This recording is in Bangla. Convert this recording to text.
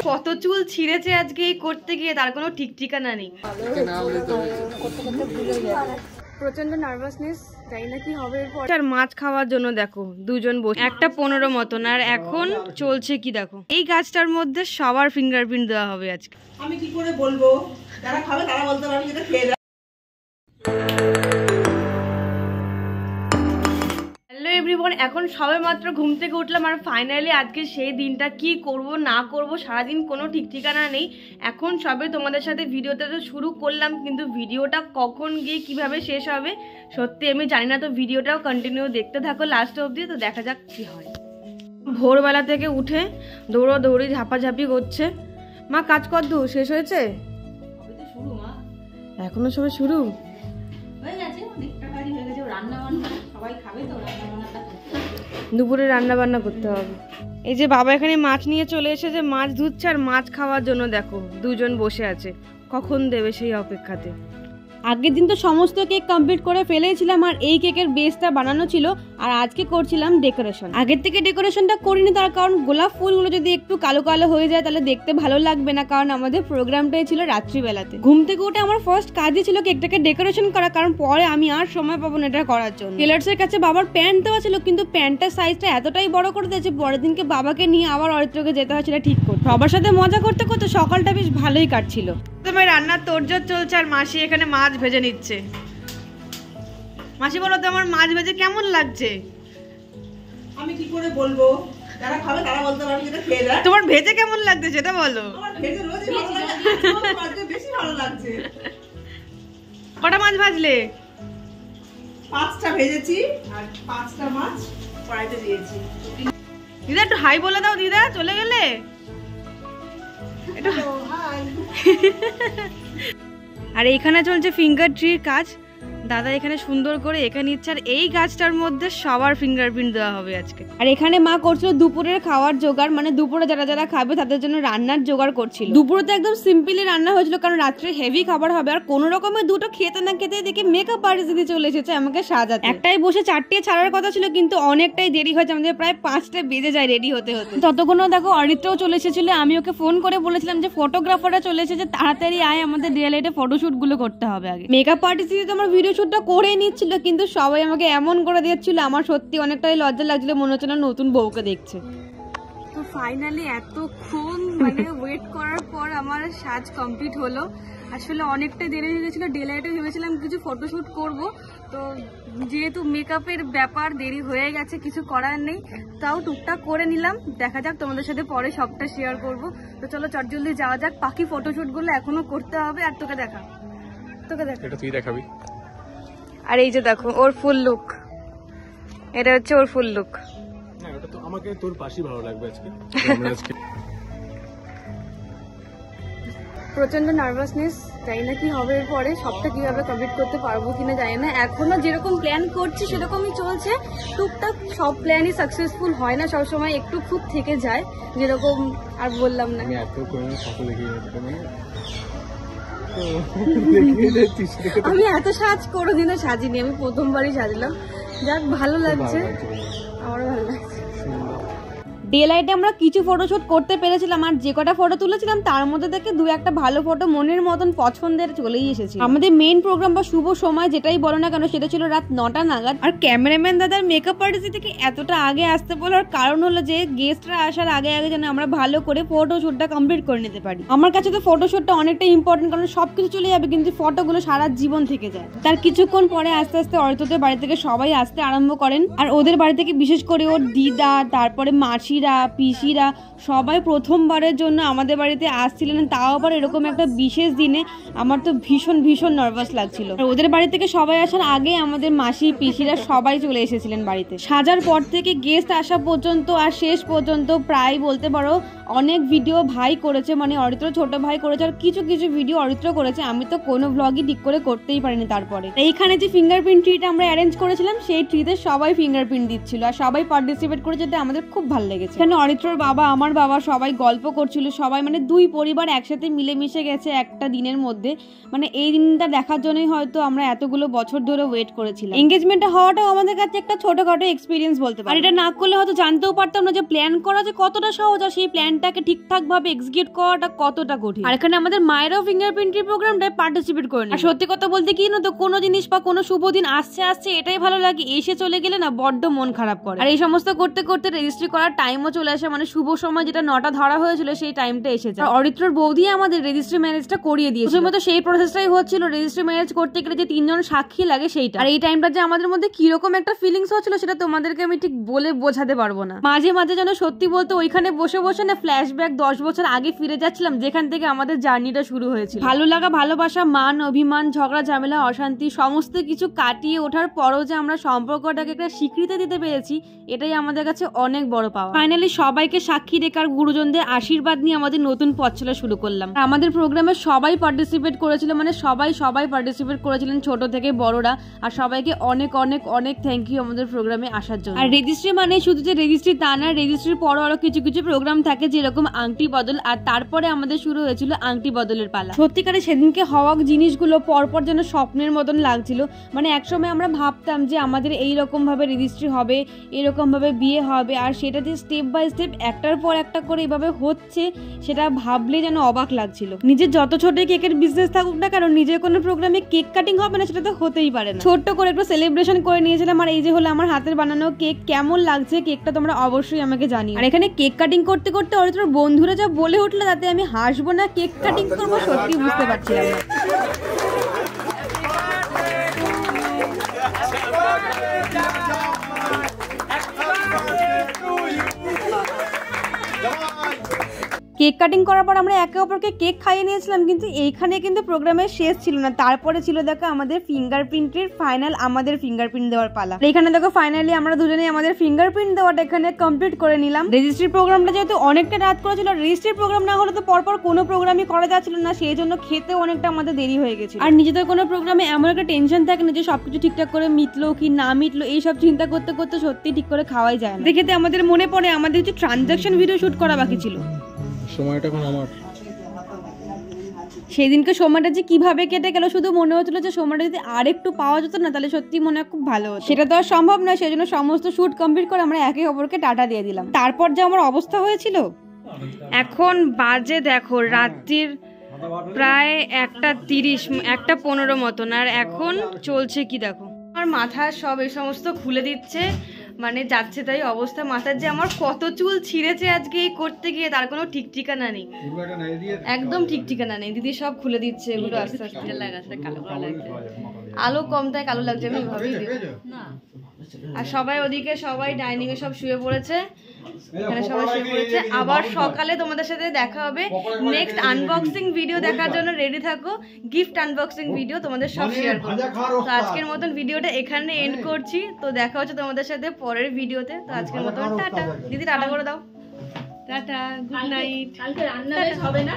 কত চুল ছিঁড়েছে আজকে এই করতে গিয়ে, তার কোনো ঠিক ঠিকানা নেই। প্রচন্ড নার্ভাসনেস, জানি না কি হবে এরপর। আর মাছ খাওয়ার জন্য দেখো দুজন বসে, একটা 15 মতন, আর এখন চলছে কি দেখো। এই গাছটার মধ্যে সবার ফিঙ্গারপ্রিন্ট দেওয়া হবে আজকে। আমি কি করে বলবো, যারা খাবে তারা বলতে পারবে যেটা খেয়ে। হ্যালো এভরিওয়ান, এখন সবে মাত্র ঘুম থেকে উঠলাম আর ফাইনালি আজকে সেই দিনটা কি করব না করব সারাদিন কোনো ঠিক ঠিকানা নেই। এখন সবে তোমাদের সাথে ভিডিওটা তো শুরু করলাম, কিন্তু ভিডিওটা কখন গিয়ে কিভাবে শেষ হবে সত্যি আমি জানি না। তো ভিডিওটাও কন্টিনিউ দেখতে থাকো লাস্ট অবধি, তো দেখা যাক কি হয়। ভোরবেলা থেকে উঠে দৌড়ি ঝাপাঝাপি করছে। মা কাজ কর শেষ হয়েছে? এখনো সবে শুরু দুপুরে রান্না বান্না করতে হবে। এই যে বাবা এখানে মাছ নিয়ে চলে এসেছে, মাছ ধুচ্ছে আর মাছ খাওয়ার জন্য দেখো দুজন বসে আছে, কখন দেবে সেই অপেক্ষাতে। আগের দিন তো সমস্ত কেক কমপ্লিট করে ফেলেছিলাম আর এই কেকের বেসটা বানানো ছিল, আর আজকে করছিলাম ডেকোরেশন। আগের থেকে ডেকোরেশনটা করিনি, তার কারণ গোলাপ ফুলগুলো যদি একটু কালো কালো হয়ে যায় তাহলে দেখতে ভালো লাগবে না, কারণ আমাদের প্রোগ্রামটাই ছিল রাত্রিবেলাতে। ঘুম থেকে উঠে আমার ফার্স্ট কাজই ছিল কেকটাকে ডেকোরেশন করা, কারণ পরে আমি আর সময় পাবো না এটা করার জন্য। টেলার্সের কাছে বাবার প্যান্ট দেওয়া ছিল, কিন্তু প্যান্টের সাইজটা এতটাই বড় করে দিয়েছে পরের দিনকে বাবাকে নিয়ে আবার অরিত্রকে যেতে হয় সেটা ঠিক করতে। সবার সাথে মজা করতে করতে সকালটা বেশ ভালোই কাটছিল। তোমার রান্নার তোড়জোড় চলছে আর মাসি এখানে মাছ ভেজে নিচ্ছে। মাসি বলো তো আমার মাছ ভেজে কেমন লাগছে? আমি কি করে বলবো, যারা খাবে তারা বলতে পারবে যেটা খেয়ে। তোমার ভেজে কেমন লাগছে সেটা বলো। আমার ভেজে রোজই ভালো লাগে, আজকে বেশি ভালো লাগছে। কটা মাছ ভাজলে? 5টা ভেজেছি আর 5টা মাছ কড়াইতে দিয়েছি। দিদা একটু হাই বলে দাও, দিদা চলে গেলে। আর এইখানে চলছে ফিঙ্গার ট্রির কাজ, দাদা এখানে সুন্দর করে এঁকে নিচ্ছে, আর এই গাছটার মধ্যে সবার ফিঙ্গারপ্রিন্ট দেওয়া হবে আজকে। আর এখানে মা করছিল দুপুরের খাওয়ার জোগাড়, মানে দুপুরে যারা যারা খাবে তাদের জন্য রান্নার জোগাড় করছিল। দুপুরে তো একদম সিম্পলি রান্না হয়েছিল, কারণ রাত্রে হেভি খাবার হবে। আর কোনো রকমের দুটো খেতে না খেতে দেখে মেকআপ আর্টিস্ট দিদি চলে এসেছে আমাকে সাজাতে। একটাই বসে 4টে ছাড়ার কথা ছিল, কিন্তু অনেকটাই দেরি হয়েছে, আমাদের প্রায় 5টা বেজে যায় রেডি হতে হতে। ততক্ষণও দেখো অরিত্রও চলে এসেছিল, আমি ওকে ফোন করে বলেছিলাম যে ফটোগ্রাফাররা চলে এসেছে, তাড়াতাড়ি আয়, আমাদের ডিএলএতে ফটোশুট গুলো করতে হবে আগে। মেকআপ আর্টিস্ট দিদি তো আমার ভিডিও শুটটা করে নিচ্ছিল, কিন্তু সবাই আমাকে এমন করে দিচ্ছিল, আমার সত্যি অনেকটাই লজ্জা লাগছিল, মনে হচ্ছে না নতুন বউকে দেখছে। তো ফাইনালি এতক্ষণ মানে ওয়েট করার পর আমার সাজ কমপ্লিট হলো। আসলে অনেকটাই দেরি হয়ে গেছিলো, ডেলাইটে ভেবেছিলাম কিছু ফটোশুট করব, তো যেহেতু মেকআপের ব্যাপার দেরি হয়ে গেছে, কিছু করার নেই, তাও টুকটাক করে নিলাম। দেখা যাক, তোমাদের সাথে পরে সবটা শেয়ার করব। তো চলো চটজলদি যাওয়া যাক, বাকি ফটোশুটগুলো এখনো করতে হবে। আর তোকে দেখা এটা তুই দেখাবি। আর এই যে দেখো ওর ফুল লুক, এটা হচ্ছে ওর ফুল লুক। না ওটা তো আমাকে তোর পাশে ভালো লাগবে আজকে। প্রচন্ড নার্ভাসনেস, জানি না কি হবে এরপরে, সবটা কিভাবে কমপ্লিট করতে পারবো কিনা জানি না। এখনো যেরকম প্ল্যান করছি সেরকমই চলছে, টুকটাক সব প্ল্যানই সাকসেসফুল হয় না, সবসময় একটু খুব থেকে যায়, যেরকম আর বললাম না। আমি এত সাজ কোনোদিনও সাজিনি, আমি প্রথমবারই সাজলাম। যাক ভালো লাগছে, আমারও ভালো লাগছে। ডে লাইটে আমরা কিছু ফটোশুট করতে পেরেছিলাম, আর যে কটা ফটো তুলেছিলাম তার মধ্যে থেকে 2-1টা ভালো ফটো মনের মতন পছন্দের চলেই এসেছে। আমাদের মেইন প্রোগ্রাম বা শুভ সময় যেটাই বলো না কেন সেটা ছিল রাত 9টা নাগাদ। আর ক্যামেরাম্যান দাদার মেকআপ আর্টিস্ট থেকে এতটা আগে আসতে বলার কারণ হলো যে গেস্টরা আসার আগে আগে যেন আমরা ভালো করে ফটোশুটটা কমপ্লিট করে নিতে পারি। আমার কাছে তো ফটোশুটটা অনেকটা ইম্পর্টেন্ট, কারণ সবকিছু চলে যাবে কিন্তু ফটোগুলো সারা জীবন থেকে যায়। তার কিছুক্ষণ পরে আস্তে আস্তে অরিত্রদের বাড়ি থেকে সবাই আসতে আরম্ভ করেন, আর ওদের বাড়ি থেকে বিশেষ করে ওর দিদা, তারপরে মাসিরা, পিসিরা সবাই প্রথমবারের জন্য আমাদের বাড়িতে আসছিলেন, তাও আবার এরকম একটা বিশেষ দিনে। আমার তো ভীষণ ভীষণ নার্ভাস লাগছিল। আর ওদের বাড়ি থেকে সবাই আসার আগে আমাদের মাসি পিসিরা সবাই চলে এসেছিলেন বাড়িতে। সাজার পর থেকে গেস্ট আসা পর্যন্ত আর শেষ পর্যন্ত প্রায় বলতে পারো অনেক ভিডিও ভাই করেছে, মানে অরিত্র ছোট ভাই করেছে, আর কিছু কিছু ভিডিও অরিত্র করেছে। আমি তো কোনো ব্লগই ঠিক করে করতেই পারিনি। তারপরে এইখানে যে ফিঙ্গারপ্রিন্ট ট্রিটা আমরা অ্যারেঞ্জ করেছিলাম সেই ট্রিতে সবাই ফিঙ্গারপ্রিন্ট দিচ্ছিল আর সবাই পার্টিসিপেট করে, যেটা আমাদের খুব ভালো লেগেছে। লেগেছে। এখানে অরিত্রর বাবা, আমার বাবা সবাই গল্প করছিল, সবাই মানে দুই পরিবার একসাথে মিলেমিশে গেছে একটা দিনের মধ্যে। মানে এই দিনটা দেখার জন্যই হয়তো আমরা এতগুলো বছর ধরে ওয়েট করেছিলাম। এঙ্গেজমেন্টটা হওয়াটাও আমাদের কাছে একটা ছোটখাটো এক্সপিরিয়েন্স বলতে পারি। আর এটা না করলে হয়তো জানতেও পারতাম না যে প্ল্যান করা যে কতটা সহজ আর সেই প্ল্যানটাকে ঠিকঠাক ভাবে এক্সিকিউট করাটা কতটা কঠিন। আর এখানে আমাদের মায়েরাও ফিঙ্গারপ্রিন্টের প্রোগ্রামটায় পার্টিসিপেট করেন। আর সত্যি কথা বলতে কি না, তো কোনো জিনিস বা কোনো শুভ দিন আসছে এটাই ভালো লাগে, এসে চলে গেলে না বড্ড মন খারাপ করে। আর এই সমস্ত করতে করতে রেজিস্ট্রি করার টাইমও চলে আসে, মানে শুভ সময় যেটা 9টা ধরা হয়েছিল সেই টাইমটা এসে যায়। অরিত্রর বৌদি আমাদের রেজিস্ট্রি ম্যারেজটা করিয়ে দিয়েছিল। তো সেই প্রসেসটাই হচ্ছিল, রেজিস্ট্রি ম্যারেজ করতে গেলে যে 3 জন সাক্ষী লাগে সেইটা। আর এই টাইমটা যে আমাদের মধ্যে কিরকম একটা ফিলিংস হচ্ছিল সেটা তোমাদেরকে আমি ঠিক বলে বোঝাতে পারবো না। মাঝে মাঝে যেন সত্যি বলতে ওইখানে বসে বসে না ফ্ল্যাশব্যাক 10 বছর আগে ফিরে যাচ্ছিলাম, যেখান থেকে আমাদের জার্নিটা শুরু হয়েছিল। ভালো লাগা, ভালোবাসা, মান অভিমান, ঝগড়া ঝামেলা, অশান্তি সমস্ত কিছু কাটিয়ে ওঠার পরও যে আমরা সম্পর্কটাকে একটা স্বীকৃতি দিতে পেরেছি, এটাই আমাদের কাছে অনেক বড় পাওয়া। ফাইনালি সবাইকে সাক্ষী রেখার গুরুজনদের আশীর্বাদ নিয়ে আমাদের নতুন পথ চলা শুরু করলাম। আমাদের প্রোগ্রামে সবাই পার্টিসিপেট করেছিল, মানে সবাই পার্টিসিপেট করেছিলেন, ছোট থেকে বড়রা। আর সবাইকে অনেক অনেক অনেক থ্যাংক ইউ আমাদের প্রোগ্রামে আসার জন্য। আর রেজিস্ট্রি মানে শুধু যে রেজিস্ট্রি তা না, রেজিস্ট্রির পরও আরো কিছু কিছু প্রোগ্রাম থাকে, যেরকম আংটি বদল। আর তারপরে আমাদের শুরু হয়েছিল আংটি বদলের পালা। সত্যিকারে সেদিনকে হওয়া জিনিসগুলো পরপর যেন স্বপ্নের মতন লাগছিল। মানে একসময় আমরা ভাবতাম যে আমাদের এইরকম ভাবে রেজিস্ট্রি হবে, এরকম ভাবে বিয়ে হবে, আর সেটা যে স্টেপ বাই স্টেপ একটার পর একটা করে এভাবে হচ্ছে, সেটা ভাবলে যেন অবাক লাগছিল। নিজের যত ছোট কেকের বিজনেস থাকুক না কারণ নিজের কোনো প্রোগ্রামে কেক কাটিং হবে না সেটা তো হতেই পারে না। ছোট্ট করে একটু সেলিব্রেশন করে নিয়েছিলাম। আর এই যে হলো আমার হাতের বানানো কেক। কেমন লাগছে কেকটা তোমরা অবশ্যই আমাকে জানিও। আর এখানে কেক কাটিং করতে করতে অরিত্রর বন্ধুরা যা বলে উঠলো তাতে আমি হাসবো না কেক কাটিং করবো সত্যি বুঝতে পারছিলাম না। কেক কাটিং করার পর আমরা একে অপরকে কেক খাইয়ে নিয়েছিলাম, কিন্তু এইখানে কিন্তু প্রোগ্রামের শেষ ছিল না। তারপরে ছিল দেখো আমাদের ফিঙ্গারপ্রিন্টের ফাইনাল, আমাদের ফিঙ্গারপ্রিন্ট দেওয়ার পালা। এখানে দেখো ফাইনালি আমরা দুজনেই আমাদের ফিঙ্গারপ্রিন্ট দেওয়াটা এখানে কমপ্লিট করে নিলাম। রেজিস্ট্রি প্রোগ্রামটা যেহেতু অনেকটা রাত করেছিল, রেজিস্ট্রি প্রোগ্রাম না হলে তো পরপর কোনো প্রোগ্রামই করা যাচ্ছিল না, সেই জন্য খেতে অনেকটা আমাদের দেরি হয়ে গেছে। আর নিজেদের কোনো প্রোগ্রামে এমন একটা টেনশন থাকে না যে সবকিছু ঠিকঠাক করে মিটলো কি না মিটলো, এইসব চিন্তা করতে করতে সত্যি ঠিক করে খাওয়াই যায় না। দেখেতে আমাদের মনে পড়ে আমাদের কিছু ট্রানজাকশন ভিডিও শুট করা বাকি ছিল। সময়টা এখন আমার। সেদিনকে সময়টা যে কিভাবে কেটে গেল, শুধু মনে হচ্ছিল যে সময়টা যদি আর একটু পাওয়া যেত না তাহলে সত্যি মনে হয় খুব ভালো হতো। সেটা তো আর সম্ভব নয়, সেই জন্য সমস্ত শুট কমপ্লিট করে আমরা একে অপরকে টাটা দিয়ে দিলাম। তারপর যে আমার অবস্থা হয়েছিল, এখন বাজে দেখো রাত্রির প্রায় 1:30, 1:15 মতন। আর এখন চলছে কি দেখো, আমার মাথা সব এই সমস্ত খুলে দিচ্ছে, মানে যাচ্ছে তাই অবস্থা। মাথার যে আমার কত চুল ছিঁড়েছে আজকে এই করতে গিয়ে তার কোনো ঠিক ঠিকানা নেই, একদম ঠিক ঠিকানা নেই। দিদি সব খুলে দিচ্ছে এগুলো আস্তে আস্তে। আলো কম তাই কালো লাগছে, আমি ভাবি। আর সবাই ওদিকে সবাই ডাইনিং এ সব শুয়ে পড়েছে, এখানে সবাই শুয়ে পড়েছে। আবার সকালে তোমাদের সাথে দেখা হবে। নেক্সট আনবক্সিং ভিডিও দেখার জন্য রেডি থাকো, গিফট আনবক্সিং ভিডিও তোমাদের সব শেয়ার করবো। তো আজকের মতন ভিডিওটা এখানে এন্ড করছি, তো দেখা হচ্ছে তোমাদের সাথে পরের ভিডিওতে। তো আজকের মতন টাটা। দিদি টাটা করে দাও, টাটা, গুড নাইট। কালকে রান্না হবে না।